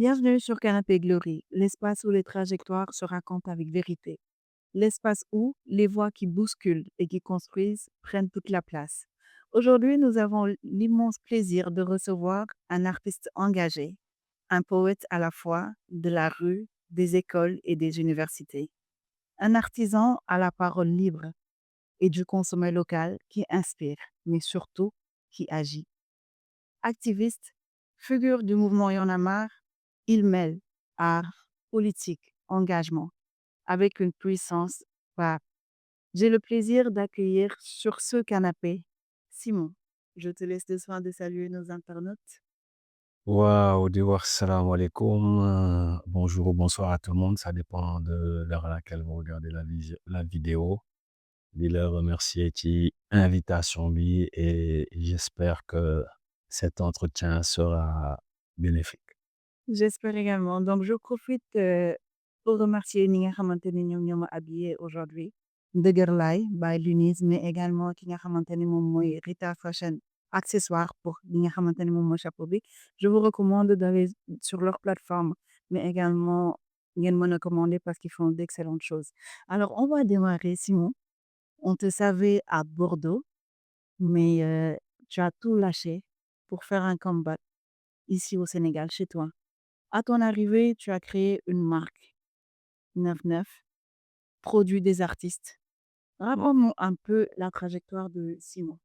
Bienvenue sur Canapé Glory, l'espace où les trajectoires se racontent avec vérité. L'espace où les voix qui bousculent et qui construisent prennent toute la place. Aujourd'hui, nous avons l'immense plaisir de recevoir un artiste engagé, un poète à la fois de la rue, des écoles et des universités. Un artisan à la parole libre et du consommé local qui inspire, mais surtout qui agit. Activiste, figure du mouvement Y en a marre, il mêle art, politique, engagement avec une puissance rare. J'ai le plaisir d'accueillir sur ce canapé Simon. Je te laisse le soin de saluer nos internautes. Waouh, di wax salaamaaleykum, bonjour ou bonsoir à tout le monde, ça dépend de l'heure à laquelle vous regardez la vidéo. Di la remercier ci invitation bi et j'espère que cet entretien sera bénéfique. J'espère également. Donc, je profite pour remercier ñi nga xamante ni ñoom ñoo ma habillé aujourd'hui. Dëgërlaay by Lunise, mais également ki nga xamante ni moom mooy Rita Fashion accessoire pour li nga xamante ni moom mooy chapeau bi. Je vous recommande d'aller sur leur plateforme, mais également ngeen mën a commander parce qu'ils font d'excellentes choses. Alors, on va démarrer, Simon. On te savait à Bordeaux, mais tu as tout lâché pour faire un comeback ici au Sénégal, chez toi. À ton arrivée, tu as créé une marque 99, produit des artistes. Raconte-nous un peu la trajectoire de Simon.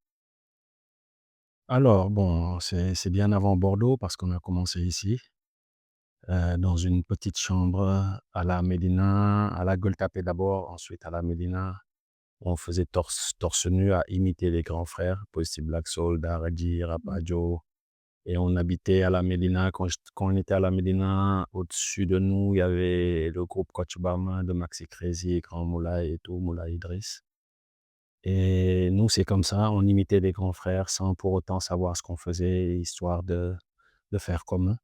Alors bon, c'est bien avant Bordeaux parce qu'on a commencé ici, dans une petite chambre à la Médina, à la Gueule-Tapée d'abord, ensuite à la Médina. On faisait torse nu à imiter les grands frères, Positive Black Soul, Daradji, Rapadio. Et on habitait à la Médina. Quand on était à la Médina, au-dessus de nous, il y avait le groupe Kocc Barma de Maxi Crazy, Grand Moulay et tout, Moulay Idriss. Et nous, c'est comme ça, on imitait les grands frères sans pour autant savoir ce qu'on faisait, histoire de faire comme eux.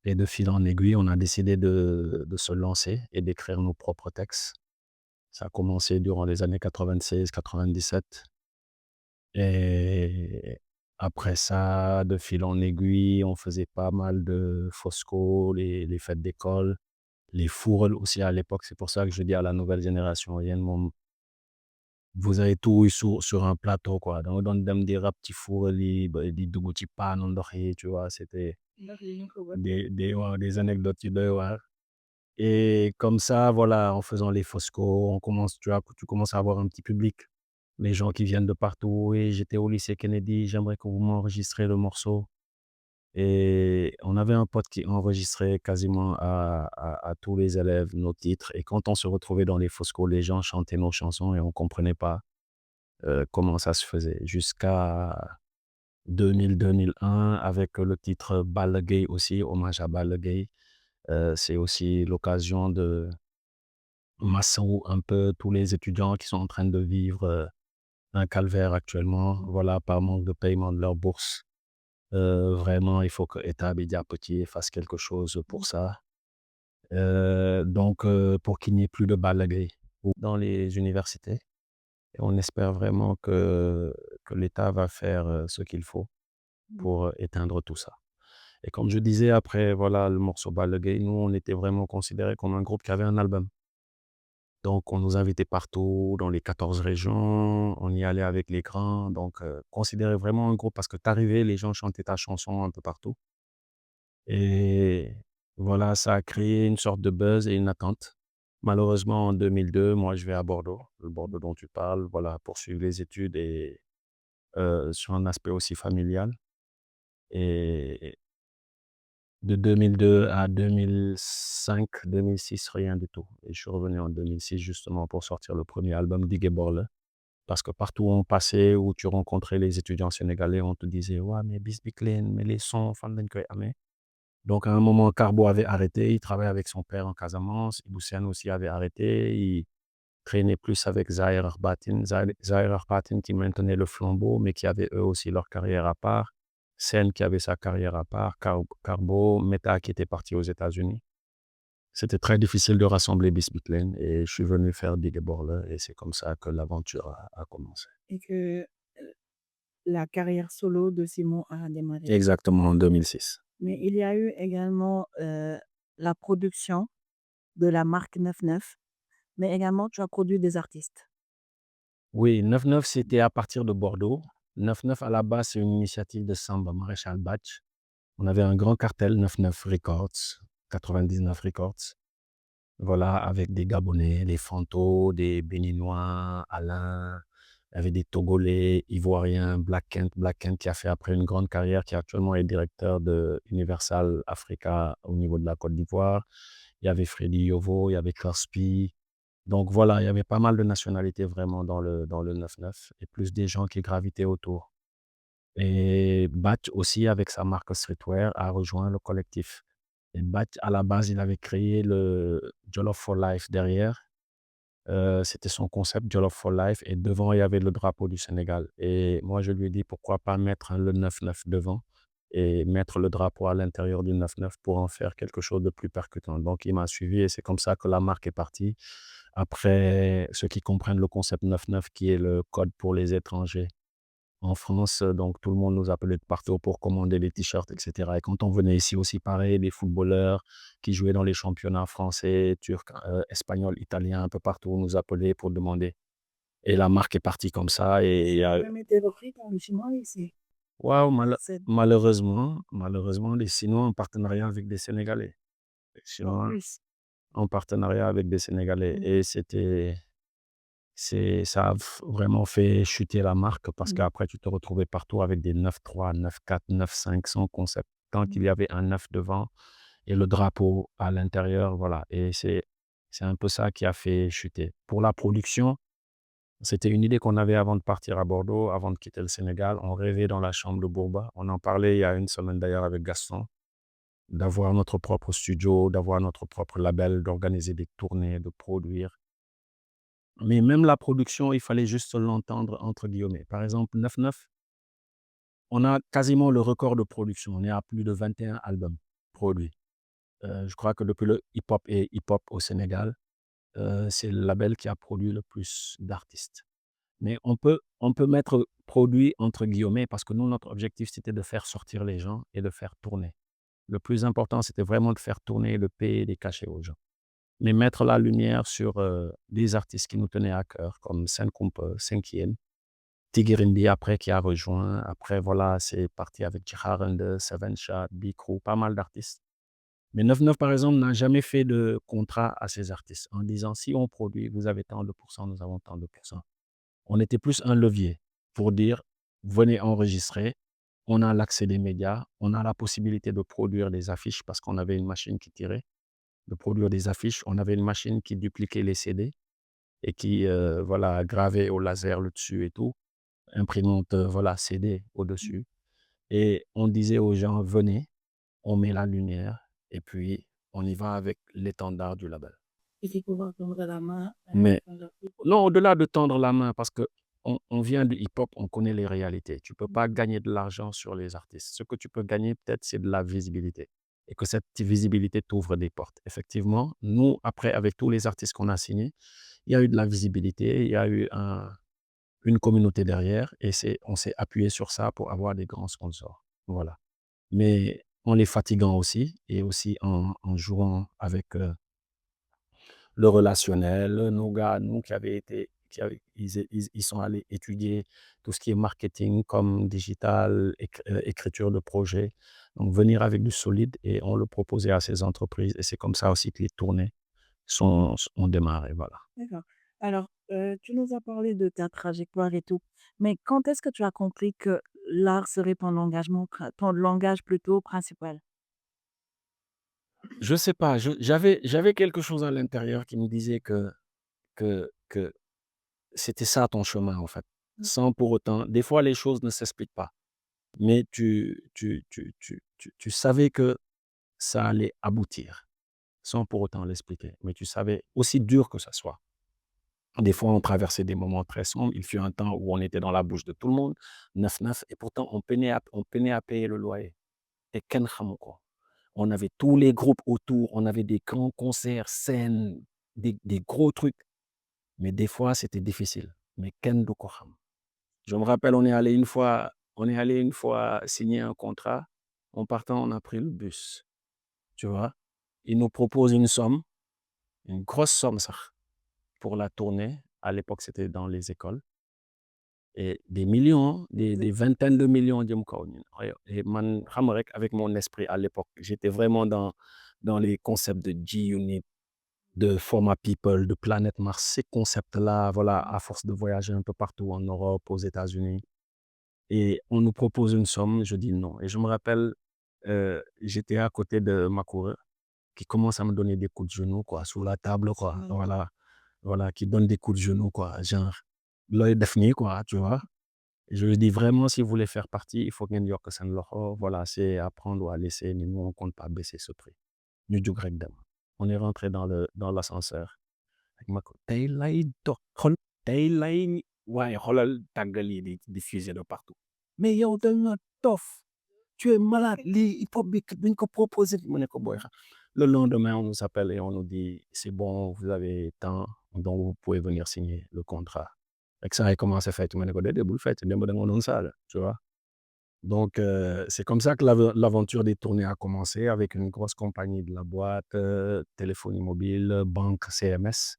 Et de fil en aiguille, on a décidé de se lancer et d'écrire nos propres textes. Ça a commencé durant les années 96-97. Et après ça, de fil en aiguille, on faisait pas mal de Fosco, les fêtes d'école, les fourrels aussi à l'époque. C'est pour ça que je dis à la nouvelle génération, vous avez tout eu sur un plateau, quoi. Donc, on donne des rap petits fourrels, des dougouti pan, tu vois, c'était waaw, des anecdotes, yu doy waar. Et comme ça, voilà, en faisant les Fosco, tu commences à avoir un petit public. Les gens qui viennent de partout: «Oui, j'étais au lycée Kennedy, j'aimerais que vous m'enregistrez le morceau». Et on avait un pote qui enregistrait quasiment à tous les élèves nos titres, et quand on se retrouvait dans les Fosco, les gens chantaient nos chansons et on comprenait pas, comment ça se faisait. Jusqu'à 2000-2001 avec le titre Balla Gaye aussi, hommage à Balla Gaye. C'est aussi l'occasion de massou un peu tous les étudiants qui sont en train de vivre, un calvaire actuellement, voilà, par manque de paiement de leur bourse. Vraiment, il faut que État bi jàpp ci, fasse quelque chose pour ça. Donc, pour qu'il n'y ait plus de Balla Gaye dans les universités. Et on espère vraiment que l'État va faire, ce qu'il faut pour, éteindre tout ça. Et comme je disais, après, voilà, le morceau Balla Gaye, nous, on était vraiment considérés comme un groupe qui avait un album. Donc on nous invitait partout dans les 14 régions, on y allait avec les grands, donc considéré vraiment un groupe parce que tu arrivais, les gens chantaient ta chanson un peu partout. Et voilà, ça a créé une sorte de buzz et une attente. Malheureusement, en 2002, moi, je vais à Bordeaux, le Bordeaux dont tu parles, voilà, poursuivre les études et sur un aspect aussi familial. Et de 2002 à 2005-2006, rien du tout. Et je suis revenu en 2006 justement pour sortir le premier album Digué Borle. Parce que partout où on passait, où tu rencontrais les étudiants sénégalais, on te disait: «Ouais, mais Bis Bi Clean, mais les sons, fan lañ koy amee?» Donc à un moment, Carbo avait arrêté, il travaillait avec son père en Casamance. Ibou Sen aussi avait arrêté, il traînait plus avec Zahir Arbatin. Zahir Arbatin qui maintenait le flambeau, mais qui avaient eux aussi leur carrière à part. Sen qui avait sa carrière à part, Carbo, Meta qui était parti aux États-Unis. C'était très difficile de rassembler Bis Bi Clean et je suis venu faire Digué Borle et c'est comme ça que l'aventure a commencé. Et que la carrière solo de Simon a démarré. Exactement, en 2006. Mais il y a eu également la production de la marque 99, mais également tu as produit des artistes. Oui, 9-9, c'était à partir de Bordeaux. 9-9, à la base, c'est une initiative de Samba Maréchal Batch. On avait un grand cartel, 9-9 Records, 99 Records. Voilà, avec des Gabonais, des Fanto, des Béninois, Alain, il y avait des Togolais, Ivoiriens, Black Kent qui a fait après une grande carrière, qui actuellement est directeur de Universal Africa au niveau de la Côte d'Ivoire. Il y avait Freddy Yovo, il y avait Korspi. Donc voilà, il y avait pas mal de nationalités vraiment dans le 9-9 et plus des gens qui gravitaient autour. Et Batch aussi, avec sa marque streetwear, a rejoint le collectif. Et Batch, à la base, il avait créé le Jollof for Life derrière. C'était son concept, Jollof for Life, et devant, il y avait le drapeau du Sénégal. Et moi, je lui ai dit, pourquoi pas mettre le 9-9 devant et mettre le drapeau à l'intérieur du 9-9 pour en faire quelque chose de plus percutant. Donc, il m'a suivi et c'est comme ça que la marque est partie. Après, ceux qui comprennent le concept 9-9, qui est le code pour les étrangers en France, donc tout le monde nous appelait de partout pour commander des t-shirts, et cetera. Et quand on venait ici aussi, pareil, des footballeurs qui jouaient dans les championnats français, turcs, espagnols, italiens, un peu partout, nous appelaient pour demander. Et la marque est partie comme ça. Et il y Ça a a, même été repris par le chinois ici. waouh, C'est malheureusement, les Chinois en partenariat avec des Sénégalais. Les en Chinois plus. en partenariat avec des Sénégalais. Mm, Et ça a vraiment fait chuter la marque parce mm, qu'après, tu te retrouvais partout avec des 9-3, 9-4, 9-5 sans concept. Quand mm. il y avait un 9 devant et le drapeau à l'intérieur, voilà. Et c'est un peu ça qui a fait chuter. Pour la production, c'était une idée qu'on avait avant de partir à Bordeaux, avant de quitter le Sénégal. On rêvait dans la chambre de Bourba. On en parlait il y a une semaine d'ailleurs avec Gaston, d'avoir notre propre studio, d'avoir notre propre label, d'organiser des tournées, de produire. Mais même la production, il fallait juste l'entendre entre guillemets. Par exemple, 9-9, on a quasiment le record de production. On est à plus de 21 albums produits. Je crois que depuis le hip-hop et hip-hop au Sénégal, c'est le label qui a produit le plus d'artistes. Mais on peut mettre «produit» entre guillemets parce que nous, notre objectif, c'était de faire sortir les gens et de faire tourner. Le plus important, c'était vraiment de faire tourner et de payer des cachets aux gens. Mais mettre la lumière sur, des artistes qui nous tenaient à cœur comme Senkumpe, Senkiel, Tigirindi après qui a rejoint. Après voilà, c'est parti avec Djiharende, Seven Shot, Big Kroo, pas mal d'artistes. Mais 9-9 par exemple n'a jamais fait de contrat à ces artistes en disant: «Si on produit, vous avez tant de pourcents, nous avons tant de pourcents». On était plus un levier pour dire: «Venez enregistrer». On a l'accès des médias, on a la possibilité de produire des affiches parce qu'on avait une machine qui tirait, de produire des affiches. On avait une machine qui dupliquait les CD et qui, voilà, gravait au laser le dessus et tout. Imprimante, voilà, CD au-dessus, et on disait aux gens: «Venez, on met la lumière et puis on y va avec l'étendard du label». Il faut pouvoir tendre la main Mais dans leur non, au-delà de tendre la main parce qu'on vient du hip-hop, on connaît les réalités. Tu peux pas gagner de l'argent sur les artistes. Ce que tu peux gagner peut-être, c'est de la visibilité et que cette visibilité t'ouvre des portes. Effectivement, nous, après, avec tous les artistes qu'on a signés, il y a eu de la visibilité, il y a eu une communauté derrière et on s'est appuyé sur ça pour avoir des grands sponsors. Voilà. Mais en les fatiguant aussi et aussi en jouant avec, le relationnel. Nos gars, nous qui avaient été ils sont allés étudier tout ce qui est marketing comme digital, écriture de projet. Donc venir avec du solide et on le proposait à ces entreprises et c'est comme ça aussi que les tournées ont démarré, voilà. D'accord. Alors, tu nous as parlé de ta trajectoire et tout, mais quand est-ce que tu as compris que l'art serait ton langage plutôt principal? Je sais pas, j'avais quelque chose à l'intérieur qui me disait que c'était ça ton chemin, en fait. Mmh. Sans pour autant des fois les choses ne s'expliquent pas, mais tu savais que ça allait aboutir, sans pour autant l'expliquer. Mais tu savais, aussi dur que ça soit. Des fois, on traversait des moments très sombres. Il fut un temps où on était dans la bouche de tout le monde, 9-9, et pourtant on peinait à payer le loyer. Et ken xamu ko. On avait tous les groupes autour, on avait des grands concerts, scènes, des gros trucs. Mais des fois, c'était difficile. Mais ken du ko xam. Je me rappelle, on est allé une fois signer un contrat. En partant, on a pris le bus, tu vois? Ils nous proposent une somme, une grosse somme ça, pour la tournée. À l'époque, c'était dans les écoles et des millions, des vingtaines de millions jëm kaw ñun et man xam nga rek avec mon esprit à l'époque, j'étais vraiment dans les concepts de G-Unit, de Format People, de Planète Mars, ces concepts-là, voilà, à force de voyager un peu partout en Europe, aux États-Unis et on nous propose une somme, je dis non et je me rappelle, j'étais à côté de ma coureuse qui commence à me donner des coups de genoux quoi, sous la table quoi, voilà, voilà, qui donne des coups de genoux quoi, genre looy def nii quoi, tu vois? Et je lui dis: «Vraiment si vous voulez faire partie, il faut ngeen yokk seen loxo, voilà, c'est à prendre ou à laisser, mais nous on compte pas baisser ce prix». Ñu jug rek dem. On est rentré dans l'ascenseur ak ma ko tey lay dox xool tey lay waaye xoolal tàggal yi di fusée de partout. «Mais yow da nga dof, tu es malade, lii hip-hop bi dañ ko proposé». Ma ne ko: «Boy xa». Le lendemain, on nous appelle et on nous dit: «C'est bon, vous avez tant, donc vous pouvez venir signer le contrat». Rek saa yi commencé fecc, ma ne ko: «Déedéet bul fecc, démb da nga ma doon saaga», tu vois? Donc c'est comme ça que l'aventure des tournées a commencé avec une grosse compagnie de la boîte, téléphonie mobile, banque CMS.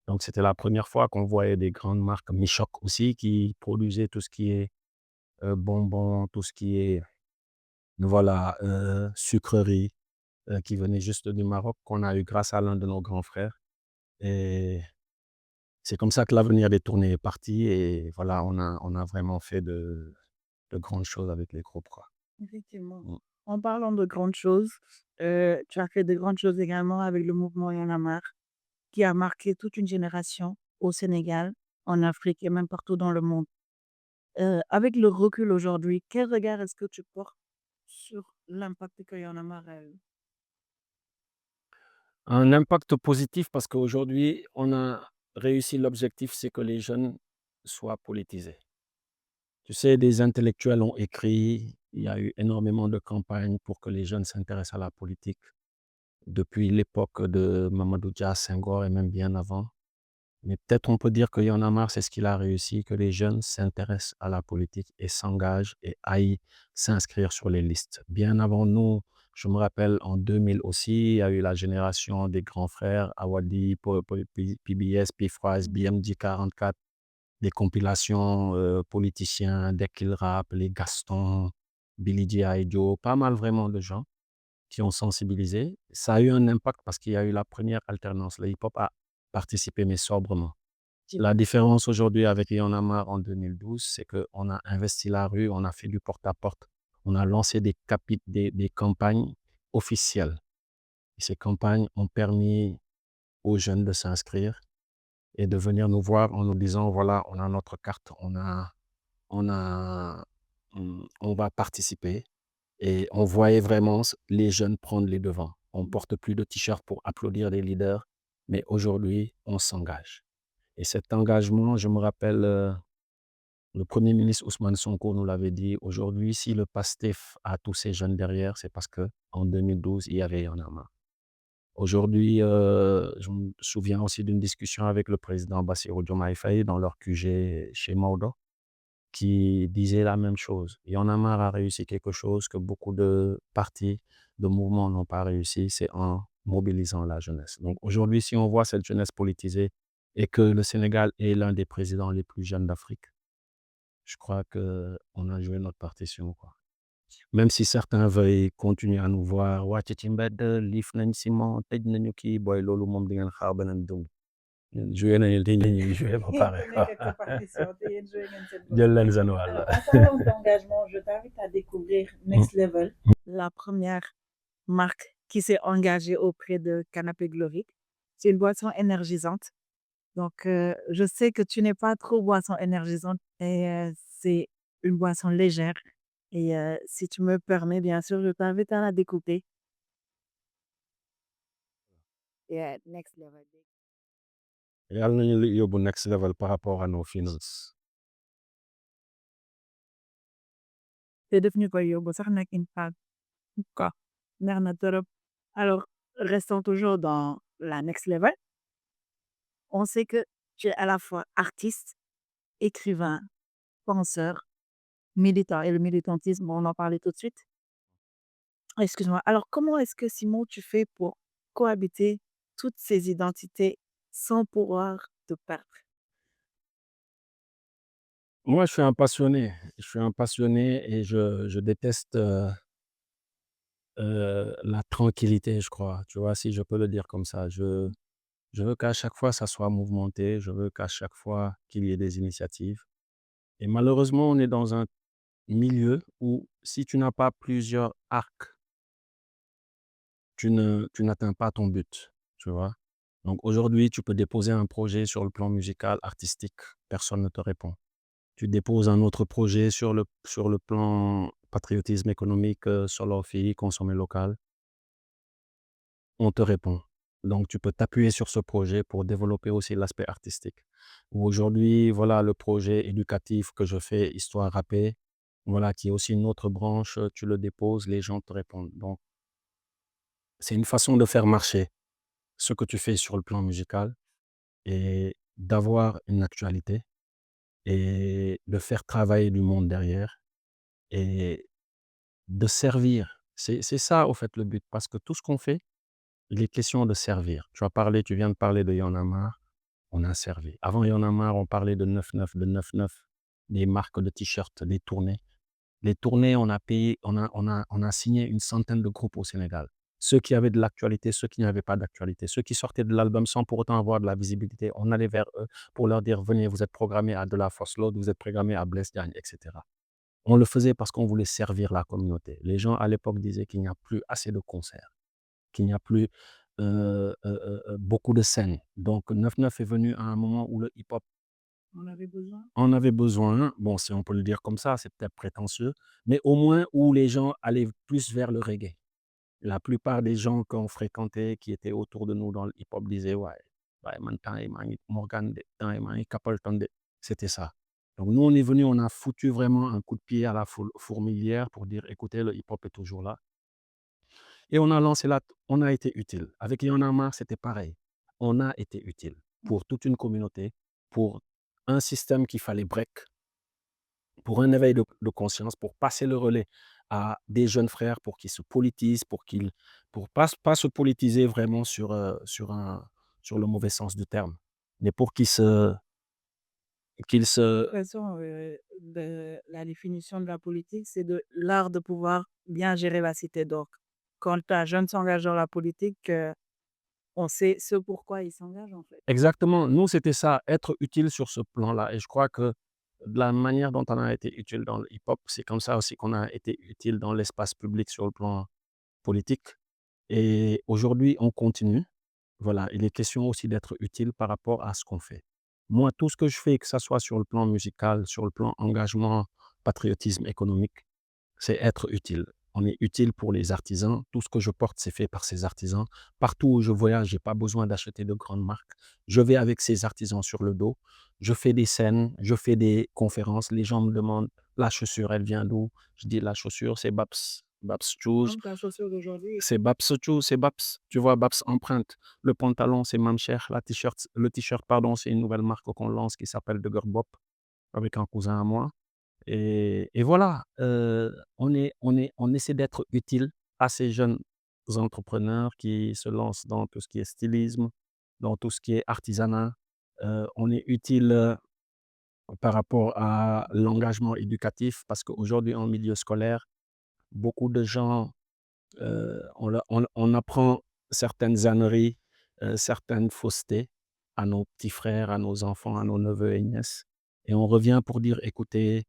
Donc c'était la première fois qu'on voyait des grandes marques, Michoc aussi, qui produisaient tout ce qui est, bonbons, tout ce qui est, voilà, sucreries, qui venaient juste du Maroc, qu'on a eu grâce à l'un de nos grands frères et c'est comme ça que l'avenir des tournées est parti et voilà, on a vraiment fait de grandes choses avec les groupes, quoi. Effectivement. Mmh. En parlant de grandes choses, tu as fait de grandes choses également avec le mouvement Y en a marre, qui a marqué toute une génération au Sénégal, en Afrique et même partout dans le monde. Avec le recul aujourd'hui, quel regard est-ce que tu portes sur l'impact que Y en a marre a eu? Un impact positif parce qu'aujourd'hui, on a réussi l'objectif, c'est que les jeunes soient politisés. Tu sais, des intellectuels ont écrit, il y a eu énormément de campagnes pour que les jeunes s'intéressent à la politique, depuis l'époque de Mamadou Dia, Senghor et même bien avant. Mais peut-être on peut dire que Y en a marre, c'est ce qu'il a réussi, que les jeunes s'intéressent à la politique et s'engagent et aillent s'inscrire sur les listes. Bien avant nous, je me rappelle en 2000 aussi, il y a eu la génération des grands frères, Awadi, PBS, Pifraz, Mmh. BMD 44, des compilations politiciens, Dès qu'il rappe, les Gaston, Billy G. Joe, pas mal vraiment de gens qui ont sensibilisé. Ça a eu un impact parce qu'il y a eu la première alternance. Le hip-hop a participé, mais sobrement. La différence aujourd'hui avec Y en a marre en 2012, c'est qu'on a investi la rue, on a fait du porte-à-porte, on a lancé des campagnes officielles. Et ces campagnes ont permis aux jeunes de s'inscrire et de venir nous voir en nous disant, voilà, on a notre carte, on a, on va participer. Et on voyait vraiment les jeunes prendre les devants. On porte plus de t-shirts pour applaudir les leaders, mais aujourd'hui, on s'engage. Et cet engagement, je me rappelle, le Premier ministre Ousmane Sonko nous l'avait dit, aujourd'hui, si le PASTEF a tous ces jeunes derrière, c'est parce qu'en 2012, il y avait Y en a marre. Aujourd'hui, je me souviens aussi d'une discussion avec le président Bassirou Diomaye Faye dans leur QG chez Maodo, qui disait la même chose. Y en a marre a réussi quelque chose que beaucoup de partis, de mouvements n'ont pas réussi, c'est en mobilisant la jeunesse. Donc aujourd'hui, si on voit cette jeunesse politisée et que le Sénégal est l'un des présidents les plus jeunes d'Afrique, je crois qu'on a joué notre partition, quoi. Même si certains veuillent continuer à nous voir, wàcc ci mbedd, liif nañ ciment, tëj nañu kii, booy loolu moom di ngeen xaar beneen dugub. Ñun joué nañu li ñuy joué ba pare, Ku quoi. nekk ak sa partition te yéen joué ngeen seen rôle. Jël leen seen wàll. Alors, en parlant d'engagement, je t'invite à découvrir Next Level, la première marque qui s'est engagée auprès de Canapé Glory. C'est une boisson énergisante. Donc, je sais que tu n'es pas trop boisson énergisante et c'est une boisson légère. Et si tu me permets, bien sûr, je t'invite à la découper. Et Next Level. Yàlla nañu yóbbu next level par rapport à nos finances. te def ñu koy yóbbu sax nag une fois quoi. Neex na trop. Alors, restons toujours dans la Next Level. On sait que tu es à la fois artiste, écrivain, penseur, militant. Et le militantisme, on en parlait tout de suite. Excuse-moi. Alors, comment est-ce que Simon, tu fais pour cohabiter toutes ces identités sans pouvoir te perdre? Moi, je suis un passionné et je déteste, la tranquillité, je crois, tu vois? Si je peux le dire comme ça. Je veux qu'à chaque fois, ça soit mouvementé, je veux qu'à chaque fois, qu'il y ait des initiatives et malheureusement, on est dans un milieu où si tu n'as pas plusieurs arcs, tu n'atteins pas ton but, tu vois? Donc aujourd'hui, tu peux déposer un projet sur le plan musical, artistique, personne ne te répond. Tu déposes un autre projet sur le plan patriotisme économique, sur l'orphélie, consommer local, on te répond. Donc tu peux t'appuyer sur ce projet pour développer aussi l'aspect artistique. Ou aujourd'hui, voilà, le projet éducatif que je fais, Histoire Rappée, voilà, qui est aussi une autre branche, tu le déposes, les gens te répondent. Donc c'est une façon de faire marcher ce que tu fais sur le plan musical et d'avoir une actualité et de faire travailler du monde derrière et de servir. C'est ça, au fait, le but, parce que tout ce qu'on fait, il est question de servir. Tu viens de parler de Y'en a marre, on a servi. Avant Y'en a marre, on parlait de 9-9, des marques de t-shirts, des tournées. Les tournées, on a payé, on a signé une centaine de groupes au Sénégal. Ceux qui avaient de l'actualité, ceux qui n'avaient pas d'actualité, ceux qui sortaient de l'album sans pour autant avoir de la visibilité, on allait vers eux pour leur dire: «Venez, vous êtes programmés à De La Force Load, vous êtes programmés à Blaise Diagne» et cetera. On le faisait parce qu'on voulait servir la communauté. Les gens à l'époque disaient qu'il n'y a plus assez de concerts, qu'il n'y a plus, beaucoup de scènes. Donc 9-9 est venu à un moment où le hip-hop On avait besoin. en avait besoin. Bon, si on peut le dire comme ça, c'est peut-être prétentieux, mais au moins où les gens allaient plus vers le reggae. La plupart des gens qu'on fréquentait, qui étaient autour de nous dans le hip-hop disaient: «Ouais, ouais man temps yi maa ngi Morgan de, temps yi maa ngi Capleton de». C'était ça. Donc nous, on est venu, on a foutu vraiment un coup de pied à la fourmilière pour dire: «Écoutez, le hip-hop est toujours là» et on a lancé on a été utile. Avec Y en a marre, c'était pareil. On a été utile pour toute une communauté, pour un système qu'il fallait break, pour un éveil de conscience, pour passer le relais à des jeunes frères pour qu'ils se politisent, pour pas se politiser vraiment sur le mauvais sens du terme, mais pour qu'ils De toute se façon, la définition de la politique, c'est de l'art de pouvoir bien gérer la cité. Donc, quand un jeune s'engage dans la politique, on sait ce pourquoi il s'engage, en fait. exactement, nous, c'était ça, être utile sur ce plan-là et je crois que de la manière dont on a été utile dans le hip-hop, c'est comme ça aussi qu'on a été utile dans l'espace public sur le plan politique et aujourd'hui, on continue. Voilà, il est question aussi d'être utile par rapport à ce qu'on fait. Moi, tout ce que je fais, que ça soit sur le plan musical, sur le plan engagement, patriotisme économique, c'est être utile. On est utile pour les artisans. Tout ce que je porte, c'est fait par ces artisans. Partout où je voyage, j'ai pas besoin d'acheter de grandes marques. Je vais avec ces artisans sur le dos. Je fais des scènes, je fais des conférences. Les gens me demandent: «La chaussure, elle vient d'où?» Je dis: «La chaussure, c'est Babs Shoes». Comme ta chaussure d'aujourd'hui. C'est Babs Shoes, c'est Babs. Tu vois, Babs Empreinte. Le pantalon, c'est Mamcher. Le t-shirt, pardon, c'est une nouvelle marque qu'on lance qui s'appelle Dugger Bop avec un cousin à moi. Et voilà, on essaie d'être utile à ces jeunes entrepreneurs qui se lancent dans tout ce qui est stylisme, dans tout ce qui est artisanat. On est utile, par rapport à l'engagement éducatif parce qu'aujourd'hui en milieu scolaire, beaucoup de gens, on apprend certaines âneries, certaines faussetés à nos petits frères, à nos enfants, à nos neveux et nièces et on revient pour dire: «Écoutez,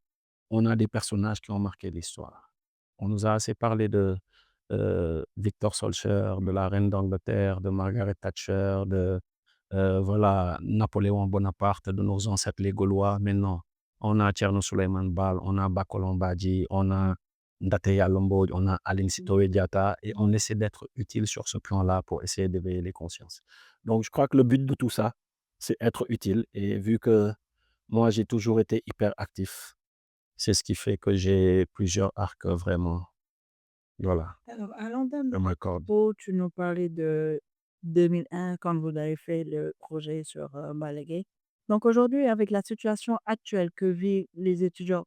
on a des personnages qui ont marqué l'histoire. On nous a assez parlé de, Victor Schœlcher, de la reine d'Angleterre, de Margaret Thatcher, de, voilà, Napoléon Bonaparte, de nos ancêtres les Gaulois. Mais non, on a Thierno Souleymane Baal, on a Bakolon Badji, on a Ndaté Yallo Mbodj, on a Aline Sitoé Diatta et on essaie d'être utile sur ce plan-là pour essayer d'éveiller les consciences. Donc je crois que le but de tout ça, c'est être utile et vu que moi j'ai toujours été hyper actif, c'est ce qui fait que j'ai plusieurs arcs, vraiment, voilà, Alors, à l'entame dans ma corde. pro, tu nous parlais de 2001 quand vous avez fait le projet sur Balaguer. Donc aujourd'hui, avec la situation actuelle que vivent les étudiants,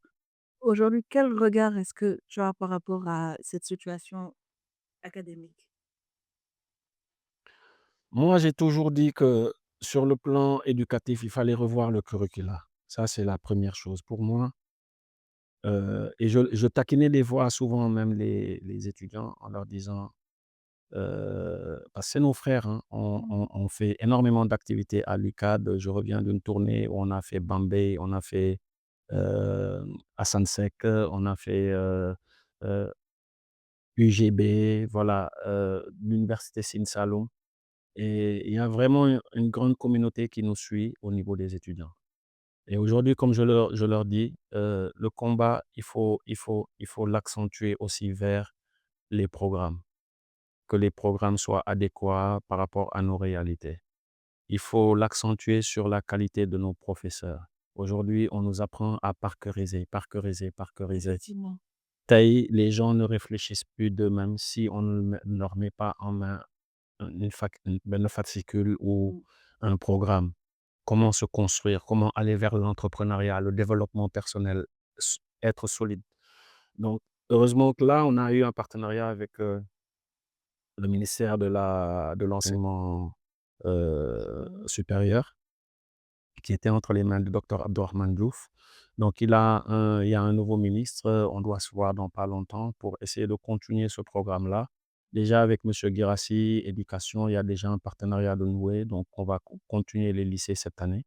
aujourd'hui, quel regard est-ce que tu as par rapport à cette situation académique? Moi, j'ai toujours dit que sur le plan éducatif, il fallait revoir le curricula. Ça, c'est la première chose pour moi. Et je taquinais des fois souvent même les étudiants en leur disant, parce que c'est nos frères, hein, Mmh. on fait énormément d'activités à l'UCAD. Je reviens d'une tournée où on a fait Bambey, on a fait, Assane Seck, on a fait, heu, UGB, voilà, l'université Sine Saloum. Et il y a vraiment une grande communauté qui nous suit au niveau des étudiants. Et aujourd'hui, comme je leur dis, le combat, il faut l'accentuer aussi vers les programmes, que les programmes soient adéquats par rapport à nos réalités. Il faut l'accentuer sur la qualité de nos professeurs. Aujourd'hui, on nous apprend à parqueriser, parqueriser, parqueriser. Effectivement. Tey, les gens ne réfléchissent plus d'eux-mêmes si on ne leur met pas en main une fascicule ou Mmh. un programme. Comment se construire, comment aller vers l'entrepreneuriat, le développement personnel, être solide. Donc, heureusement que là, on a eu un partenariat avec le ministère de l'enseignement Mmh. supérieur, qui était entre les mains du docteur Abdourahmane Diouf. Donc, il y a un nouveau ministre, on doit se voir dans pas longtemps pour essayer de continuer ce programme-là. Déjà avec Monsieur Guirassy, éducation, il y a déjà un partenariat de noué, donc on va continuer les lycées cette année.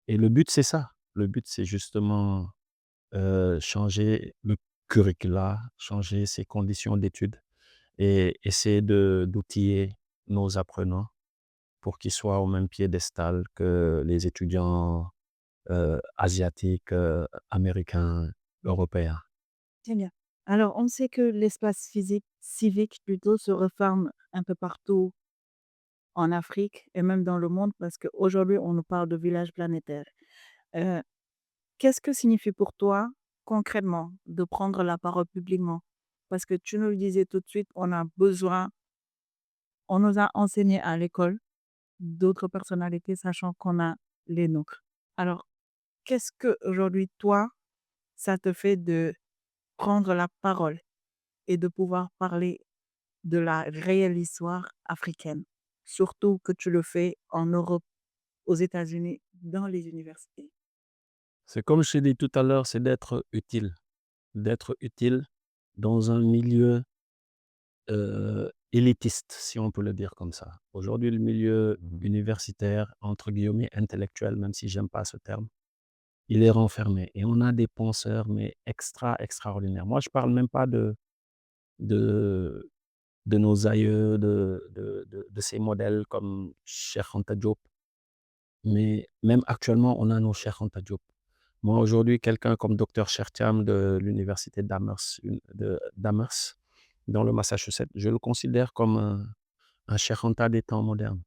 Et le but, c'est ça. Le but, c'est justement changer le curricula, changer ses conditions d'études et essayer d'outiller nos apprenants pour qu'ils soient au même piédestal que les étudiants asiatiques, américains, européens. Très bien. Alors, on sait que l'espace physique civique plutôt se reforme un peu partout en Afrique et même dans le monde parce qu'aujourd'hui, on nous parle de village planétaire. Heu, Qu'est-ce que signifie pour toi, concrètement, de prendre la parole publiquement? Parce que tu nous le disais tout de suite, on nous a enseigné à l'école d'autres personnalités, sachant qu'on a les nôtres. Alors, qu'est-ce que aujourd'hui toi, ça te fait de prendre la parole et de pouvoir parler de la réelle histoire africaine? Surtout que tu le fais en Europe, aux États-Unis, dans les universités. C'est comme je t'ai dit tout à l'heure, c'est d'être utile dans un milieu élitiste, si on peut le dire comme ça. Aujourd'hui, le milieu universitaire, entre guillemets, intellectuel, même si j'aime pas ce terme, il est renfermé et on a des penseurs, mais extraordinaires. Moi, je parle même pas de de nos aïeux, de ces modèles comme Cheikh Anta Diop, mais même actuellement, on a nos Cheikh Anta Diop. Moi, aujourd'hui, quelqu'un comme docteur Chertiam de l'université d'Amherst, dans le Massachusetts, je le considère comme un Cheikh Anta des temps modernes.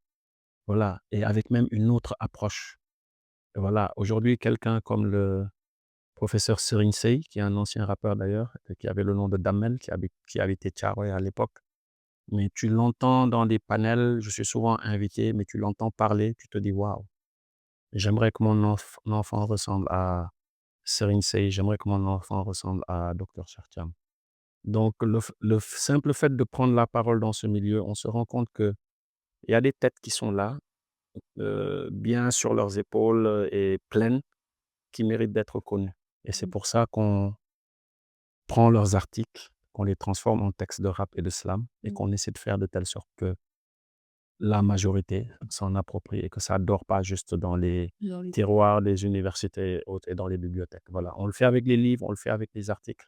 Voilà, et avec même une autre approche. Voilà, aujourd'hui, quelqu'un comme le professeur Serigne Sey, qui est un ancien rappeur d'ailleurs, qui avait le nom de Damel, qui habitait Thiaroye à l'époque. Mais tu l'entends dans des panels, je suis souvent invité, mais tu l'entends parler, tu te dis: «Waouh, j'aimerais que mon enfant ressemble à Serigne Sey, j'aimerais que mon enfant ressemble à docteur Cheikh». Donc simple fait de prendre la parole dans ce milieu, on se rend compte qu'il y a des têtes qui sont là, bien sur leurs épaules, et pleines, qui méritent d'être connues. Et c'est Mmh. pour ça qu'on prend leurs articles, qu'on les transforme en textes de rap et de slam et Mmh. qu'on essaie de faire de telle sorte que la majorité s'en approprie et que ça dort pas juste dans les Dans les tiroirs des universités et autres et dans les bibliothèques. Voilà, on le fait avec les livres, on le fait avec les articles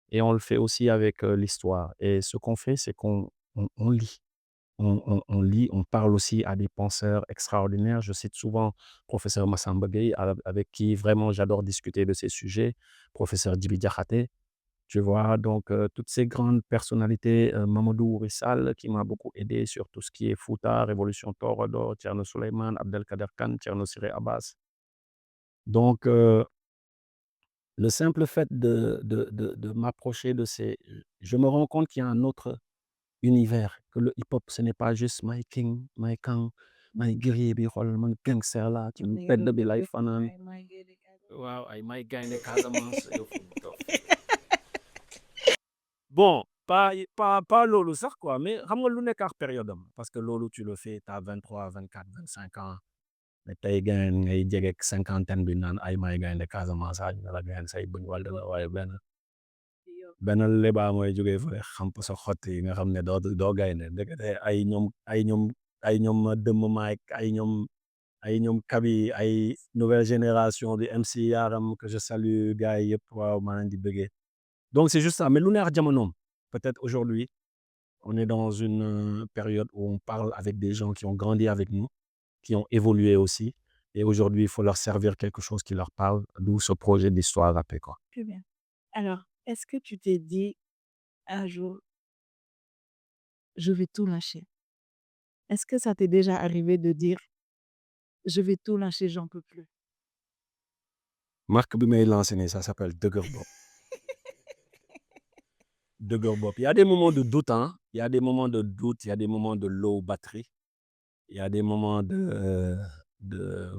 et on le fait aussi avec, l'histoire. Et ce qu'on fait, c'est qu'on lit. On lit, on parle aussi à des penseurs extraordinaires. Je cite souvent professeur Massamba Gueye, avec qui vraiment j'adore discuter de ces sujets, professeur Djibi Diakhaté. Tu vois? Donc, toutes ces grandes personnalités, Mamadou Ouri Sall qui m'a beaucoup aidé sur tout ce qui est Fouta, révolution Torodo, Thierno Souleymane, Abdelkader Kane, Thierno Siré Abbas. Donc, le simple fait de m'approcher de ces je me rends compte qu'il y a un autre univers, que le hip-hop, ce n'est pas juste may king, may kang, may guerrier bi xoolal man gangster laa ci mbedd bi lay fanaan. Waaw, ay may gaynde Casamance, yëfu dof. Bon. pas loolu sax quoi, mais xam nga lu nekk ak période am. Parce que loolu tu le fais, tu as 23, 24, 25 ans. Mais tey gayen ngay jegeeg cinquantaine bi naan ay may gaynde Casamance ñu ne la gayen say bëñ wàll la waaye benn lebaa mooy jógee fële xamp sa xott yi nga xam ne doo gaynde ndekete ay ñoom dëmm maay ay ñoom Kaby ay nouvelle génération de MC Yaram que je salue gars yi yëpp waaw maa leen di bëggee. Donc c'est juste ça, mais lu neex jamonoom. Peut-être aujourd'hui, on est dans une période où on parle avec des gens qui ont grandi avec nous, qui ont évolué aussi. Et aujourd'hui, il faut leur servir quelque chose qui leur parle, d'où ce projet d'histoire rappée, quoi. Très bien. Alors, est-ce que tu t'es dit un jour, je vais tout lâcher? Est-ce que ça t'est déjà arrivé de dire, je vais tout lâcher, j'en peux plus? Marque bi may lancé nii, ça s'appelle Dëgër Bopp. Dëgër Bopp. Il y a des moments de doute, hein. Il y a des moments de doute, il y a des moments de low batterie. Il y a des moments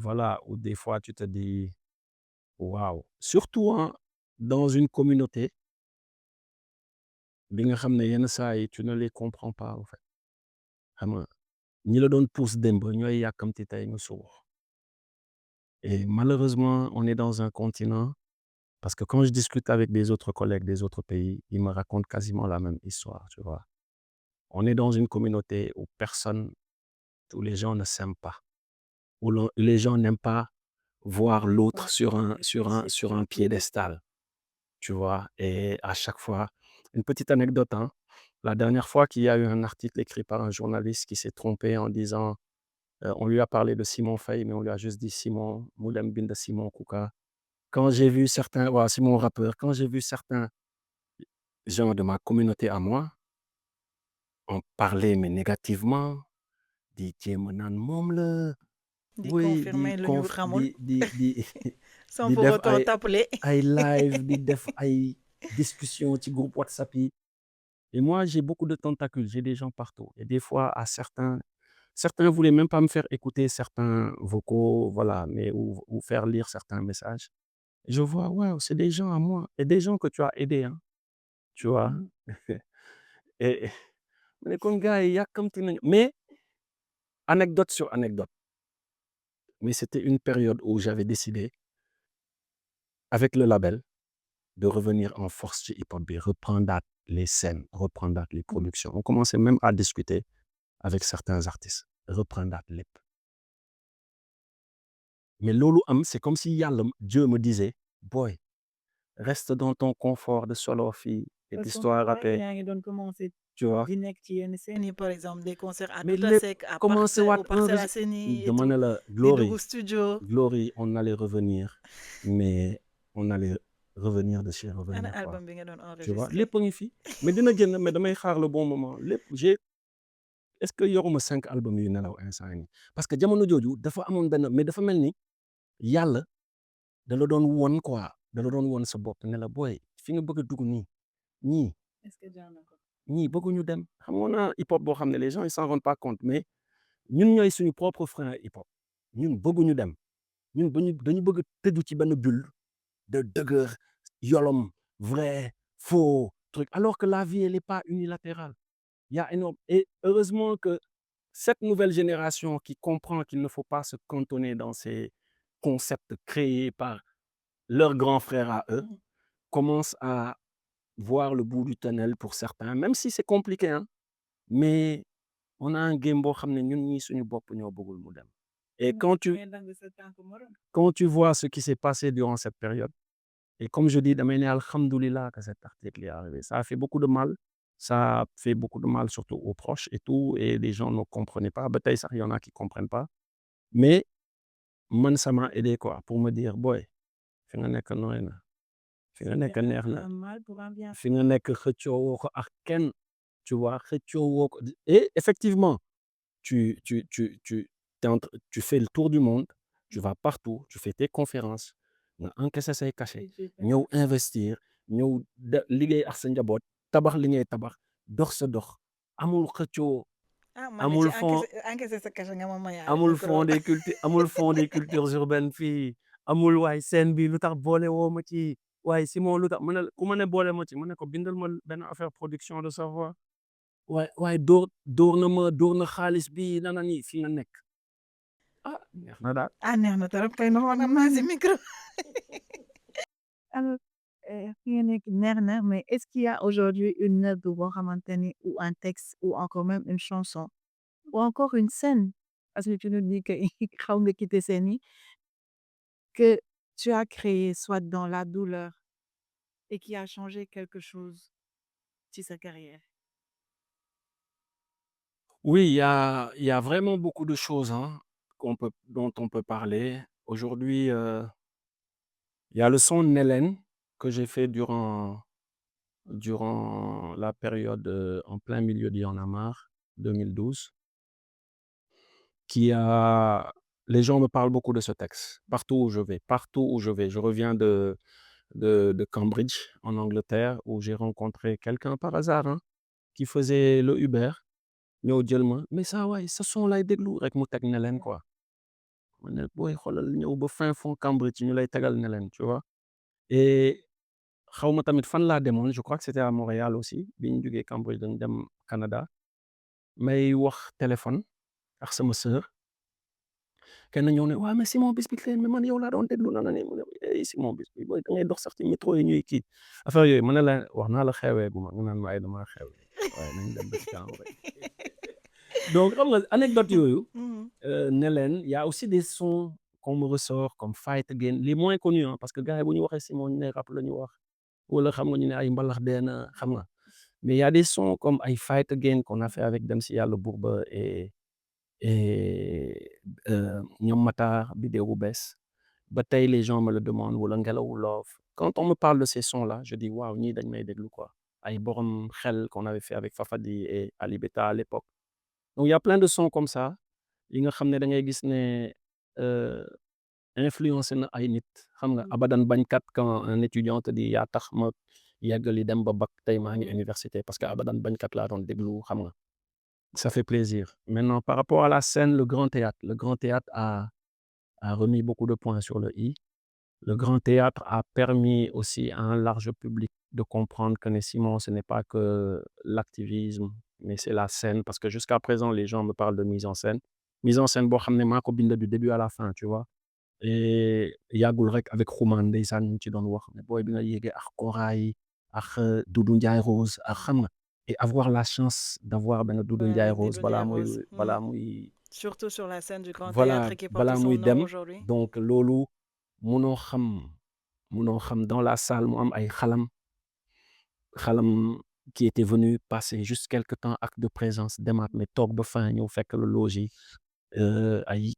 voilà, où des fois tu te dis, waouh. Surtout, hein, dans une communauté, bi nga xam ne yenn saa yi tu ne les comprends pas, en fait. Xam nga ñi la doon pousse démb ñooy yàkkamti tey nga suux. Et malheureusement, on est dans un continent, parce que quand je discute avec des autres collègues des autres pays, ils me racontent quasiment la même histoire, tu vois. On est dans une communauté où les gens ne s'aiment pas, où les gens n'aiment pas voir l'autre Ouais, sur un piédestal, tu vois. Et à chaque fois, une petite anecdote, hein. La dernière fois qu'il y a eu un article écrit par un journaliste qui s'est trompé en disant, on lui a parlé de Simon Faye, mais on lui a juste dit Simon, Moulem Binda Simon Kouka. Quand j'ai vu certains, ouais, c'est mon rappeur, quand j'ai vu certains gens de ma communauté à moi en parler, mais négativement, di jéem a naan moom la, Di oui, confirmer lu ñu xamul sans di pour def autant t'appeler. ay live, di def ay discussion ci groupe WhatsApp yi. Et moi, j'ai beaucoup de tentacules, j'ai des gens partout. Et des fois, certains voulaient même pas me faire écouter certains vocaux, voilà, mais ou faire lire certains messages. Et je vois, waouh, c'est des gens à moi, et des gens que tu as aidés, hein, tu vois. Mmh. Et ma ne kon gars yi yàkkamti nañu, mais anecdote sur anecdote. Mais c'était une période où j'avais décidé, avec le label, de revenir en force ci hip-hop bi, reprendre les scènes, reprendre les productions. On commençait même à discuter avec certains artistes, reprendre lépp. Mais loolu am, c'est comme si yàlla, Dieu me disait, boy, reste dans ton confort de solo fii, cette Parce qu'on histoire voit rappée, yaa ngi doon commencé tu vois. di nekk ci yenn scène Ni par exemple des concerts à Mais Douta lépp Seck, à commencé waat au Parcelles enregistré. Assainies et Dama ne tout, la di dugg studio. Glory, on allait revenir, mais on allait revenir de chez Ana revenir, quoi. album bi nga doon Tu vois, enregistré. lépp a ngi fi, mais dina génn, mais damay xaar le bon moment. Lépp est-ce que yoruma 5 albums yu nelaw instant yii? Parce que jamono jooju dafa amoon benn, mais dafa mel ni yàlla da la doon won quoi, da la doon won sa bopp ne la boy, fi nga bëgg a dugg nii, ñii est-ce que jar na ko? bëgguñu dem. Xam nga on a hip hop boo xam ne les gens ils s'en rendent pas compte, mais ñun ñooy suñu propre frein hip hop. Ñun bëgguñu dem. Ñun dañu bëgg a tëju ci benn bulle de dëgër, yolom, vrai, faux, truc. Alors que la vie, elle est pas unilatérale. Il y a énorme, et heureusement que cette nouvelle génération qui comprend qu'il ne faut pas se cantonner dans ces concepts créés par leurs grands frères à eux, commence à voir le bout du tunnel pour certains, même si c'est compliqué, hein. Mais on a un game boo xam ne ñun ñii suñu bopp ñoo bëggul mu dem. Et Mais dagg sa tànk morom. quand tu vois ce qui s'est passé durant cette période, et comme je dis, damay ne alhamdoulilah que cet article est arrivé. Ça a fait beaucoup de mal. Ça a fait beaucoup de mal surtout aux proches et tout, et les gens ne comprenaient pas. Ba tey sax, il y en a qui comprennent pas. Mais man, ça m'a aidé, quoi, pour me dire, boy, fi nga nekk nooy na, fi nga nekk neex na, Un mal pour un bien. fi nga nekk xëccoowoo ko ak kenn, tu vois, xëccoowoo ko. Et effectivement, tu fais le tour du monde, tu vas partout, tu fais tes conférences, nga encaisser say cachet, Et j'ai fait ñëw investir, ñëw liggéey ak sa njaboot, tabax li ngay tabax, dox sa dox, amul xëccoo, Ah man amul ci fond, encaissé sa cachet nga ma mayaale amul micro. fond des cultures urbaines fii, amul waay scène bi lu tax boole woo ma ci, waaye Simon lu tax mu ne ku ma ne boole ma ci ma ne ko bindal ma benn affaire production de savoir waaye dóor na xaalis bi nana nii fi nga nekk neex na daal. ah neex na trop kay noonu am naa si micro. Alors, fi nga nekk neex na, mais est-ce qu'il y a aujourd'hui une œuvre boo xamante ni ou un texte ou encore même une chanson ou encore une scène, parce que tu nous dis que xaw nga quitter scène yi, que tu as créé soit dans la douleur et qui a changé quelque chose ci sa carrière? Oui, il y a vraiment beaucoup de choses, hein, dont on peut parler. Aujourd'hui, il y a le son Nélène que j'ai fait durant la période, en plein milieu d'Y en a marre, 2012, qui a les gens me parlent beaucoup de ce texte. Partout où je vais. Je reviens de Cambridge, en Angleterre, où j'ai rencontré quelqu'un par hasard, hein, qui faisait le Uber. ñëw jël ma mais saa waay sa son lay déglu rek mu teg Nélène quoi. ma ne booy xoolal ñëw ba fin fond Cambridge ñu lay tegal Nélène, tu vois. Et xaw ma tamit fan laa demoon, je crois que c'était à Montréal aussi bi ñu jógee Cambridge dañ dem Canada. may wax téléphone ak sama sœur kenn ñëw ne waaw mais Simon Bisbitlen mais man yow laa doon déglu nana ni mu ne Simon Bisbit booy da ngay dox sax ci métro yi ñuy kii affaire yooyu ma ne la wax naa la xewee gu ma nga naan ma ay damaa xewee waaye nañ dem ba ci kanam rek. Donc xam nga anecdote yooyu Nélène, il y a aussi des sons qu'on me ressort comme Fight Again, les moins connus, hein, parce que gars yi bu ñu waxee Simon ñu ne rap la ñu wax wala xam nga ñu ne ay mbalax dee na xam nga. Mais il y a des sons comme ay Fight Again qu'on a fait avec Dem si Yàlla Buur Ba et ñoom Matar Biddew bu bees ba tey les gens me le demandent wala Ngelawu Love. Quand on me parle de ces sons-là, je dis waaw ñii dañ may déglu quoi. Ay borom xel qu'on avait fait avec Fafadi et Ali Beta à l'époque. Donc il y a plein de sons comme ça yi nga xam ne da ngay gis ne influencé na ay nit xam nga abadan bañkat quand un étudiant te dit yaa tax ma yeggali dem ba bac tey maa ngi université parce que abadan bañkat laa doon déglu xam nga. Ça fait plaisir. Maintenant par rapport à la scène, le Grand Théâtre a remis beaucoup de points sur le i. Le Grand Théâtre a permis aussi à un large public de comprendre que Simon, ce n'est pas que l'activisme, mais c'est la scène. Parce que jusqu'à présent, les gens me parlent de mise en scène. Mise en scène, boo xam ne maa ko bind du début à la fin, tu vois. Et yàggul rek avec Xuman ndeysaan ñu ci doon wax ne booy bi nga yéegee ak Kora yi ak Doudou Ndiaye Rose ak xam nga. Et avoir la chance d'avoir benn Doudou Ndiaye Rose balaa muy Surtout sur la scène du Grand voilà Théâtre qui porte balaa son muy nom dem. aujourd'hui. Donc loolu munoo xam dans la salle mu am ay xalam qui était venu passer juste quelque temps acte de présence demaat mais toog ba fin ñëw fekk le logis ay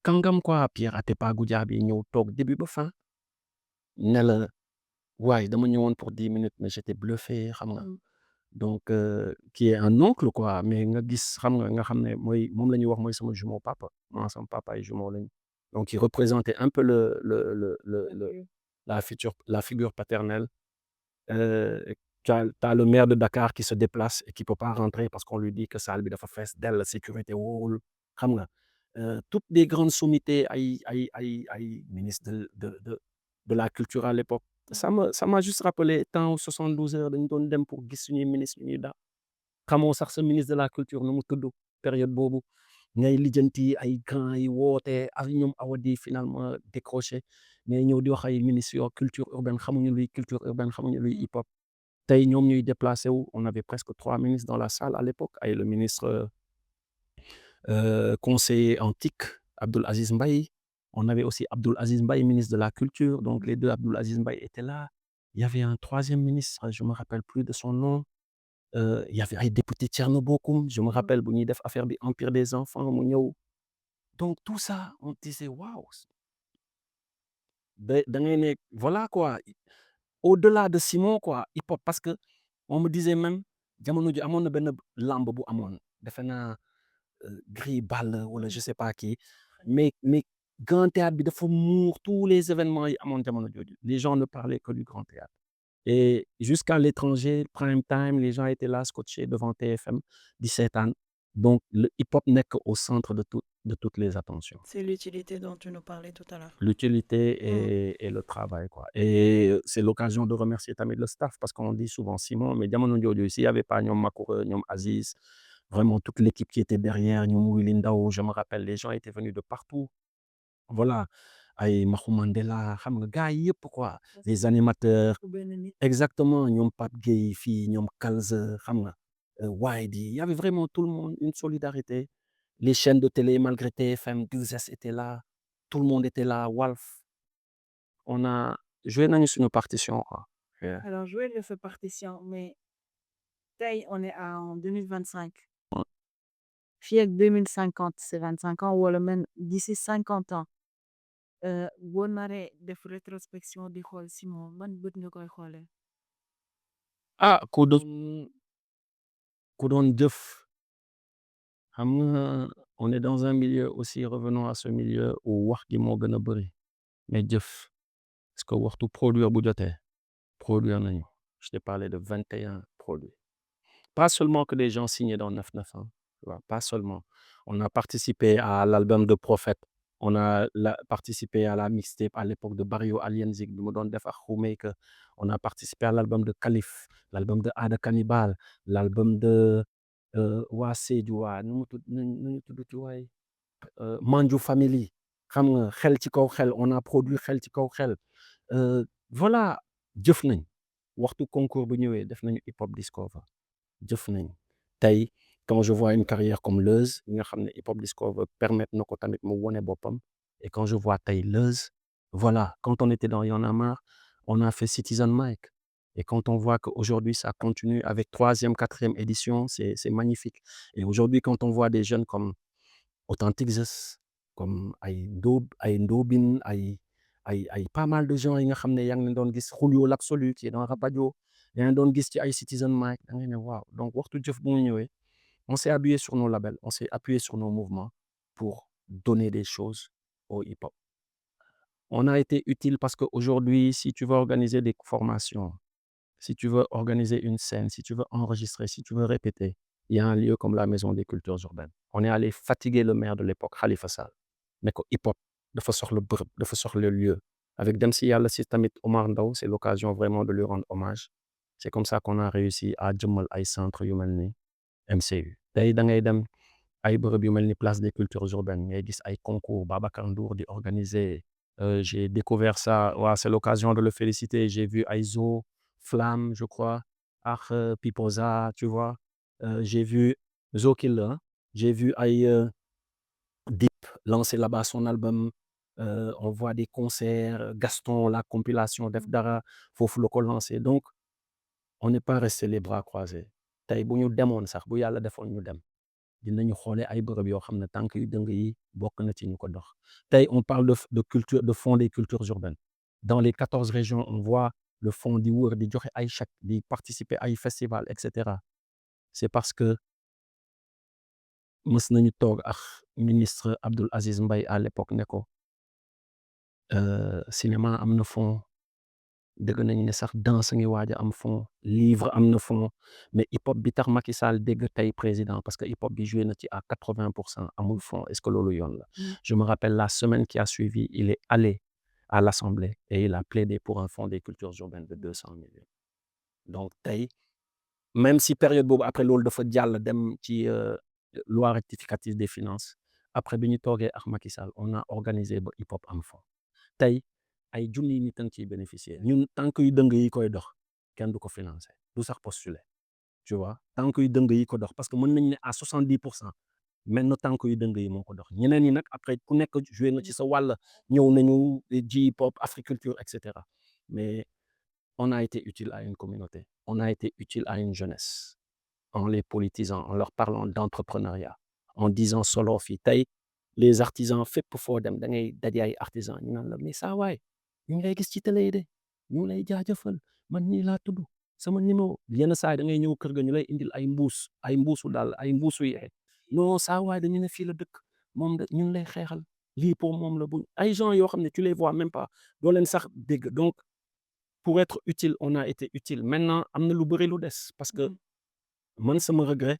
kàngam quoi Pierre Atepa Goudiaby ñëw toog début ba fin ne la waaye dama ñëwoon pour 10 minutes mais j'étais bluffé xam nga. Donc qui est un oncle quoi mais nga gis nga xam ne mooy moom la ñuy wax mooy sama jumeau papa moi sama papa ay jumeau lañu. Donc il représentait un peu la figure paternelle. Tu as le maire de Dakar qui se déplace et qui peut pas rentrer parce qu'on lui dit que salle bi dafa fees dell sécurité wóorul xam nga. Toutes les grandes sommités ay ministre de la culture à l'époque. Ça m'a juste rappelé temps 72 heures dañu doon dem pour gis suñuy ministre ñuy da xamoo sax sa ministre de la culture nu mu tudd période boobu ngay lijjanti ay grand yi woote ak ñoom Awadi finalement décroché mais ñëw di wax ay ministres yoo culture urbaine xamuñu luy culture urbaine xamuñu luy hip hop. Tey ñoom ñuy déplacé wu on avait presque 3 ministres dans la salle à l'époque ay le ministre conseiller antique Abdoul Aziz Mbaye. On avait aussi Abdoul Aziz Mbaye, ministre de la Culture. Donc, les deux Abdoul Aziz Mbaye étaient là. Il y avait un troisième ministre, je ne me rappelle plus de son nom. Il y avait un député Thierno Bokoum, je me rappelle, bu ñuy def affaire bi Empire des enfants mu ñëw. Donc, tout ça, on disait, waouh. Da ngay ne, voilà quoi. Au-delà de Simon, quoi, hip-hop, parce que on me disait même, jamono ji amoon na benn lamb bu amoon. Defe naa Gris Ball wala je sais pas qui. Mais Grand Théâtre bi dafa muur tous les événements yi amoon jamono jooju. Les gens ne parlaient que du Grand Théâtre. Et jusqu'à l'étranger, prime time, les gens étaient là scotchés devant TFM di seetaan. Donc le hip-hop nekk au centre de toutes les attentions. C'est l'utilité dont tu nous parlais tout à l'heure. L'utilité et le travail, quoi. Et c'est l'occasion de remercier tamit le staff parce qu'on dit souvent Simon, mais jamono jooju s'il y avait pas ñoom Makoura, ñoom Aziz, vraiment toute l'équipe qui était derrière, ñoom Willy Ndao, je me rappelle, les gens étaient venus de partout. Voilà, ay Maxu Mandela, xam nga gars yi yëpp quoi, les animateurs. Exactement, ñoom Pape Gueye fii, ñoom Kalza, xam nga, Waydi, il y avait vraiment tout le monde, une solidarité. Les chaînes de télé, malgré TFM, 2S était là, tout le monde était là, Walf. On a joué nañu suñu partition, quoi. Yeah. Alors, jouer le fait partition, mais taille, on est en 2025. Ouais. Fii ak 2050, c'est 25 ans, wala même d'ici 50 ans. Boo naree def rétrospection di xool Simon ban bët nga koy xoolee. Ah, ku doon jëf. Xam nga, on est dans un milieu aussi, revenons à ce milieu où wax gi moo gën a bëri, mais jëf. Parce que waxtu produire bu jotee, produire nañu. Je t'ai parlé de 21 produits. Pas seulement que des gens signés dans 99, hein, tu vois, pas seulement. On a participé à l'album de Prophète. On a participé à la mixtape à l'époque de Barrio Alienzik, bi mu doon def ak Khoumeyka. On a participé à l'album de Khalif, l'album de Ada Cannibal, l'album de waa Sédhiou waa nu mu tuddati waay Manju Family. Xam nga xel ci kaw xel, on a produit xel ci kaw xel. Voilà, jëf nañ. Waxtu concours bu ñëwee def nañu hip hop discover. Jëf nañ. Tey quand je vois une carrière comme Leuz, nga xam ne hip hop discover permettre na ko tamit mu wone boppam. Et quand je vois tey Leuz, voilà, quand on était dans Y'en a marre, on a fait Citizen Mike. Et quand on voit qu'aujourd'hui ça continue avec 3e, 4e édition, c'est magnifique. Et aujourd'hui, quand on voit des jeunes comme Authentic Zeus, comme ay Ndobin, ay pas mal de gens yi nga xam ne yaa ngi leen doon gis, Julio l'Absolu qui est dans Rapadio, yaa ngi doon gis ci ay Citizen Mike, da ngay ne waaw. Donc waxtu jëf bu mu ñëwee, on s'est appuyé sur nos labels, on s'est appuyé sur nos mouvements pour donner des choses au hip-hop. On a été utile parce qu'aujourd'hui, si tu veux organiser des formations, si tu veux organiser une scène, si tu veux enregistrer, si tu veux répéter, il y a un lieu comme la Maison des Cultures Urbaines. On est allé fatiguer le maire de l'époque, Khalifa Sall, mais que hip-hop dafa soxla bërëb, dafa soxla lieu. Avec dem si yàlla si tamit Omar Ndao, c'est l'occasion vraiment de lui rendre hommage. C'est comme ça qu'on a réussi à jëmmal ay centre yu mel ni MCU. Tey da ngay dem ay bërëb yu mel ni Place des Cultures Urbaines, ngay gis ay concours, Babacar Ndour di organiser. J'ai découvert ça, ouais, c'est l'occasion de le féliciter. J'ai vu Aizo, Flamme, je crois, ak Pipoza, tu vois. J'ai vu Zo Killer, hein. J'ai vu ay Dip lancer là-bas son album. On voit des concerts, Gaston, la compilation def dara, foofu la ko lancer. Donc, on n'est pas resté les bras croisés. Tey bu ñu demoon sax, bu yàlla defoon ñu dem, dinañu xoolee ay bërëb yoo xam ne tànk yu dëng yi bokk na ci ñu ko dox. Tey on parle de culture, de fonds des cultures urbaines. Dans les 14 régions, on voit le fonds di wër di joxe ay chèques, di participer ay festival, et cetera. C'est parce que mës nañu toog ak ministre Abdoul Aziz Mbaye à l'époque ne ko cinéma am na fonds, dëgg nañ ne sax danse ngi waaj a am fonds, livre am na fonds, mais hip hop bi tax Macky Sall dégg tey président parce que hip hop bi joué na ci à 80% amul fonds. Est-ce que loolu yoon la? Je me rappelle la semaine qui a suivi, il est allé à l'Assemblée et il a plaidé pour un fonds des cultures urbaines de 200 millions. Donc tey même si période boobu après loolu dafa jàll dem ci loi rectificative des finances, après bi ñu toogee ak Macky Sall, on a organisé ba hip hop am fonds. Tey ay junniy nit a ngi ciy bénéficier. Ñun tànk yu dëng yi koy dox kenn du ko financer, du sax postuler, tu vois. Tànk yu dëng yi ko dox parce que mën nañ ne à 70% mel na tànk yu dëng yi moo ko dox. Ñeneen ñi nag après ku nekk joué na ci sa wàll, ñëw nañu ji hip hop, africulture, et cetera. Mais on a été utile à une communauté, on a été utile à une jeunesse, en les politisant, en leur parlant d'entrepreneuriat, en disant solo fii tey les artisans fépp foo dem da ngay daje ay artisans ñu naan la mais saa waay ñu ngi lay gis ci télé yi de ñu ngi lay jaajëfal, man nii laa tudd, sama numéro. Yenn saa yi da ngay ñëw kër ga ñu lay indil ay mbuusu daal, ay mbuusu yére. Non saa waay dañu ne fii la dëkk, moom ñu ngi lay xeexal, lii pour moom la bu ay gens yoo xam ne tu les vois même pas, doo leen sax dégg. Donc pour être utile, on a été utile. Maintenant am na lu bëri lu des parce que man sama regret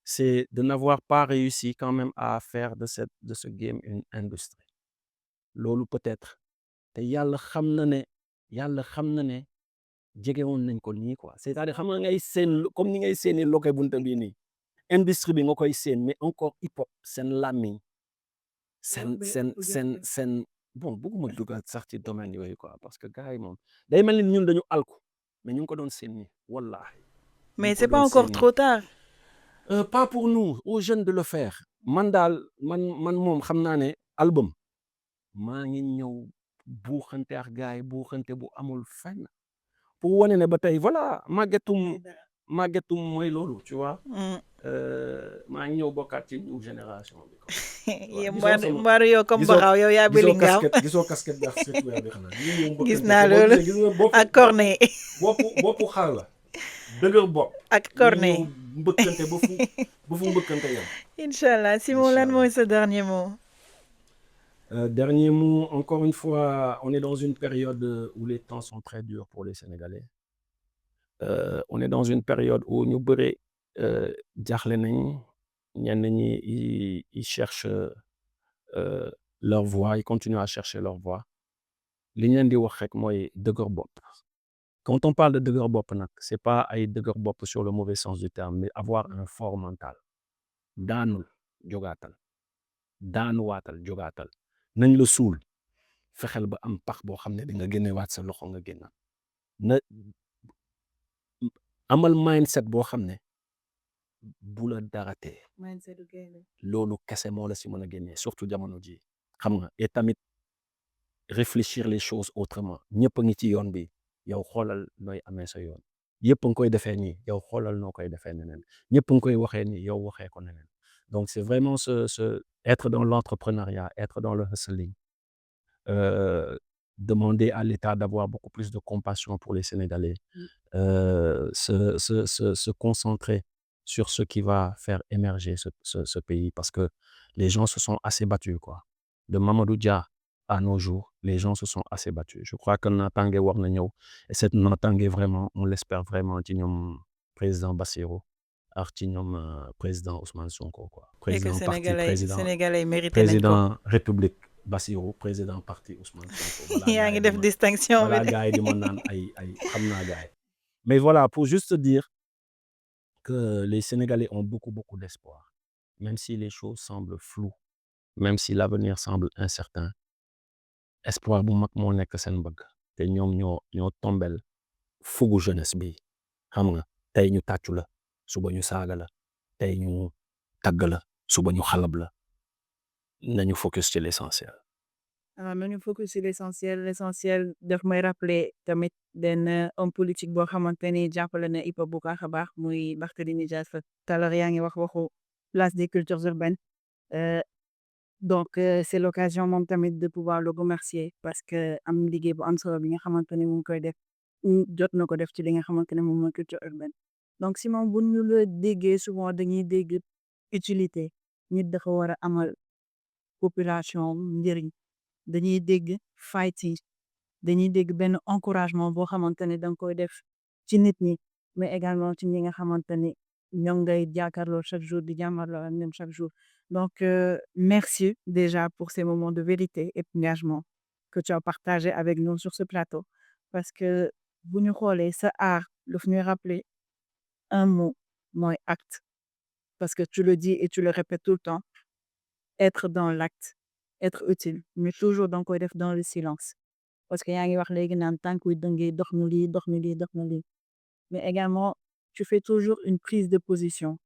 c'est de n'avoir pas réussi quand même à faire de ce game une industrie. Loolu peut-être te yàlla xam na ne jege woon nañ ko nii quoi. C'est-à-dire xam nga ngay seen comme ni ngay seeni Lobé Bunta bii nii, industrie bi nga koy seen mais encore hip hop seen làmmiñ seen bon bëgguma duggaat sax ci domaine yooyu quoi parce que gars yi moom day mel ni ñun dañu alku mais ñu ngi ko doon seen nii wallaahi. Mais c'est pas encore trop tard. Pas pour nous aux jeunes de le faire man daal man moom xam naa ne album maa ngi ñëw buuxante ak gars yi buuxante bu amul fenn pour wane ne ba tey voilà màggetum mooy loolu tu vois. maa ngi ñëw bokkaat ci new génération bi quoi. Mbaaru yow comme Baxaw yow yaa bëri ngaaw gisoo casquette bi ak streetwear bi xanaa. gis naa loolu ak cornet boppu xar la dëgër bopp ak cornet mbëkkante ba fu mbëkkante yam. Inch'Allah. Simon, lan mooy sa dernier mot? Dernier mot, encore une fois, on est dans une période où les temps sont très durs pour les Sénégalais. On est dans une période où ñu bëre jaaxle nañ ñenn ñi ils cherchent leur voie, ils continuent à chercher leur voie. Li ñu leen di wax rek mooy dëgër bopp. Quand on parle de dëgër bopp nag, c'est pas ay dëgër bopp sur le mauvais sens du terme, mais avoir un fort mental. Daanul jogaatal daanuwaatal jogaatal nañ la suul fexeel ba am pax boo xam ne di nga génnewaat sa loxo nga génnaat na amal mindset boo xam ne bu la daratee loolu kese moo la si mën a génnee surtout jamono ji xam nga et tamit réfléchir les choses autrement ñëpp a ngi ci yoon bi yow xoolal nooy amee sa yoon yëpp a ngi koy defee nii yow xoolal noo koy defee neneen ñëpp a ngi koy waxee nii yow waxee ko neneen donc c'est vraiment être dans l'entrepreneuriat, être dans le hustling, demander à l'État d'avoir beaucoup plus de compassion pour les Sénégalais, se concentrer sur ce qui va faire émerger ce pays parce que les gens se sont assez battus quoi. De Mamadou Dia à nos jours, les gens se sont assez battus. Je crois que naataange war na ñëw et cette naataange vraiment on l'espère vraiment ci ñoom président Bassirou ak ci ñoom président Ousmane Sonko quoi. Président parti Sénégalais mérité président République Bassirou président parti Ousmane Sonko. yaa ngi def distinction bi voilà gars yi di ma naan ay xam naa gars yi. Mais voilà pour juste dire que les Sénégalais ont beaucoup d'espoir même si les choses semblent floues même si l'avenir semble incertain espoir bu mag moo nekk seen bëgg te ñoom ñoo tombel fugu jeunesse bi xam nga tey ñu tàccu la suba ñu saaga la tey ñu tagg la suba ñu xalab la nañu focus ci l'essentiel. nañu focus ci l'essentiel daf may rappeler tamit benn homme politique boo xamante ni jàppale na hip hop bu baax a baax muy Barthélémy Dias tout à l'heure yaa ngi wax waxu place des cultures urbaines donc c'est l'occasion moom tamit de pouvoir le remercier parce que am liggéey bu am solo bi nga xamante ni mu ngi koy def jot na ko def ci li nga xamante ne moom mooy culture urbaine donc Simon bu ñu la déggee souvent dañuy dégg utilité nit dafa war a amal population njëriñ dañuy dégg fighting dañuy dégg benn encouragement boo xamante ne da nga koy def ci nit ñi mais également ci ñi nga xamante ni ñoom ngay jàkkaarloo chaque jour di jàmmarloo ak ñoom chaque jour donc merci déjà pour ces moments de vérité et d'engagement que tu as partagé avec nous sur ce plateau parce que bu ñu xoolee sa art daf ñuy rappeler un mot mooy acte parce que tu le dis et tu le répètes tout le temps être dans l'acte être utile mais toujours da nga koy def dans le silence parce que yaa ngi wax léegi naan tànk wi dëngee dox na lii dox na lii dox na lii mais également tu fais toujours une prise de position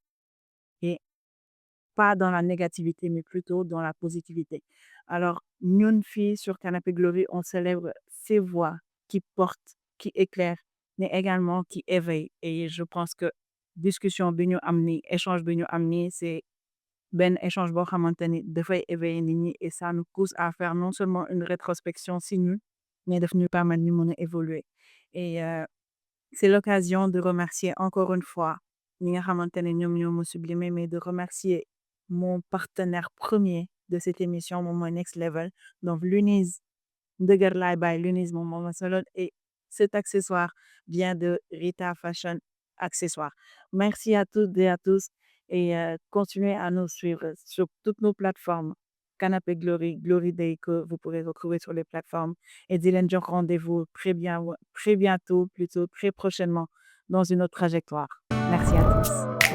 et pas dans la négativité mais plutôt dans la positivité alors ñun fii sur Canapé Glory on célèbre ces voix qui portent qui éclairent mais également qui éveillent et je pense que discussion bi ñu am ni échange bi ñu am ni c'est benn échange boo xamante ni dafay éveiller nit ñi et ça nous pousse à faire non seulement une rétrospection si ñun mais daf ñu permettre ñu mën a évoluer et c'est l'occasion de remercier encore une fois ñi nga xamante ne ñoom ñoo ma sublimé mais de remercier mon partenaire premier de cette émission moom mooy Next Level donc Luniz Ndëgër laay bàyyi Luniz moom moo ma soloon et cet accessoire vient de Rita Fashion Accessoires merci à toutes et à tous et continuez à nous suivre sur toutes nos plateformes. Canapé Glory, Glory Day que vous pourrez retrouver sur les plateformes. Et Dylan John, rendez-vous très bientôt, plutôt très prochainement, dans une autre trajectoire. Merci à tous.